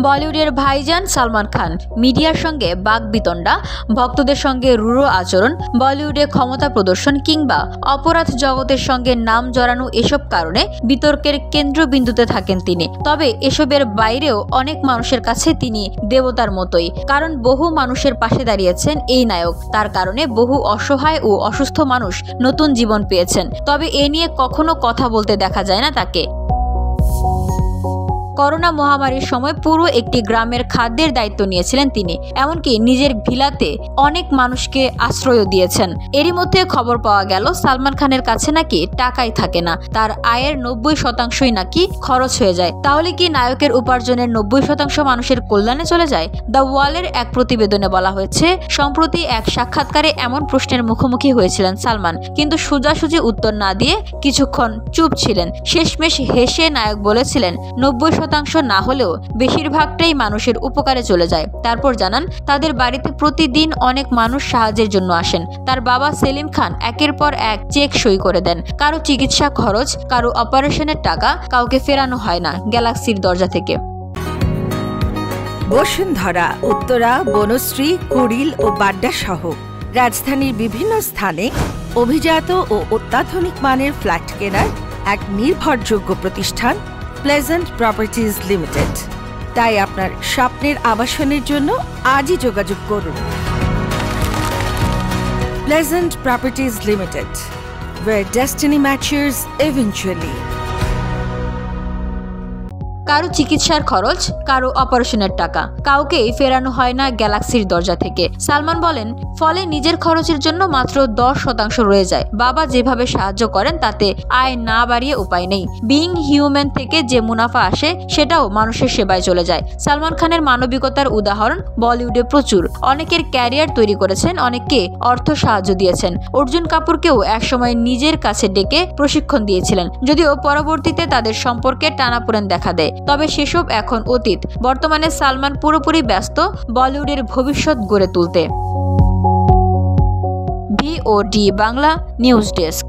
বলিউডের ভাইজান সালমান খান মিডিয়ার সঙ্গে বাকবিতণ্ডা, ভক্তদের সঙ্গে রূঢ় আচরণ, বলিউডে ক্ষমতা প্রদর্শন কিংবা অপরাধ জগতের সঙ্গে নাম জড়ানো এসব কারণে বিতর্কের কেন্দ্রবিন্দুতে থাকেন তিনি। তবে এসবের বাইরেও অনেক মানুষের কাছে তিনি দেবতার মতোই, কারণ বহু মানুষের পাশে দাঁড়িয়েছেন এই নায়ক। তার কারণে বহু অসহায় ও অসুস্থ মানুষ নতুন জীবন পেয়েছেন। তবে এ নিয়ে কখনো কথা বলতে দেখা যায় না তাকে। করোনা মহামারীর সময় পুরো একটি গ্রামের খাদ্যের দায়িত্ব নিয়েছিলেন তিনি, এমনকি নিজের ভিলাতে অনেক মানুষকে আশ্রয়ও দিয়েছেন। এরই মধ্যে খবর পাওয়া গেল সালমান খানের কাছে নাকি টাকাই থাকে না, তার আয়ের 90% নাকি খরচ হয়ে যায়। তাহলে কি নায়কের উপার্জনের 90% মানুষের কল্যাণে চলে যায়? দ্য ওয়ালের এক প্রতিবেদনে বলা হয়েছে, সম্প্রতি এক সাক্ষাৎকারে এমন প্রশ্নের মুখোমুখি হয়েছিলেন সালমান, কিন্তু সোজাসুজি উত্তর না দিয়ে কিছুক্ষণ চুপ ছিলেন। শেষমেশ হেসে নায়ক বলেছিলেন, 90% না হলেও বেশিরভাগটাই মানুষের উপকারে চলে যায়। তারপর জানান, তাদের বাড়িতে প্রতিদিন অনেক মানুষ সাহায্যের জন্য আসেন। তার বাবা সেলিম খান একের পর এক চেক সই করে দেন। কারো চিকিৎসা খরচ, কারো অপারেশনের টাকা কাউকে ফেরানো হয় না গ্যালাক্সির দরজা থেকে। বসুন্ধরা, উত্তরা, বনশ্রী, কুড়িল ও বাড্ডা সহ রাজধানীর বিভিন্ন স্থানে অভিজাত ও অত্যাধুনিক মানের ফ্ল্যাট কেনার এক নির্ভরযোগ্য প্রতিষ্ঠান প্লেজেন্ট প্রপার্টিজ লিমিটেড। তাই আপনার স্বপ্নের আবাসনের জন্য আজই যোগাযোগ করুন। Pleasant properties limited, where destiny matches eventually। কারো চিকিৎসার খরচ, কারো অপারেশনের টাকা কাউকেই ফেরানো হয় না গ্যালাক্সির দরজা থেকে। সালমান বলেন, ফলে নিজের খরচের জন্য মাত্র 10% রয়ে যায়। বাবা যেভাবে সাহায্য করেন তাতে আয় না বাড়িয়ে উপায় নেই। বিইং হিউম্যান থেকে যে মুনাফা আসে সেটাও মানুষের সেবায় চলে যায়। সালমান খানের মানবিকতার উদাহরণ বলিউডে প্রচুর। অনেকের ক্যারিয়ার তৈরি করেছেন, অনেককে অর্থ সাহায্য দিয়েছেন। অর্জুন কাপুরকেও একসময় নিজের কাছে ডেকে প্রশিক্ষণ দিয়েছিলেন, যদিও পরবর্তীতে তাদের সম্পর্কে টানাপোড়েন দেখা দেয়। তবে সেসব এখন অতীত। বর্তমানে সালমান পুরোপুরি ব্যস্ত বলিউডের ভবিষ্যৎ গড়ে তুলতে। VOD Bangla news desk.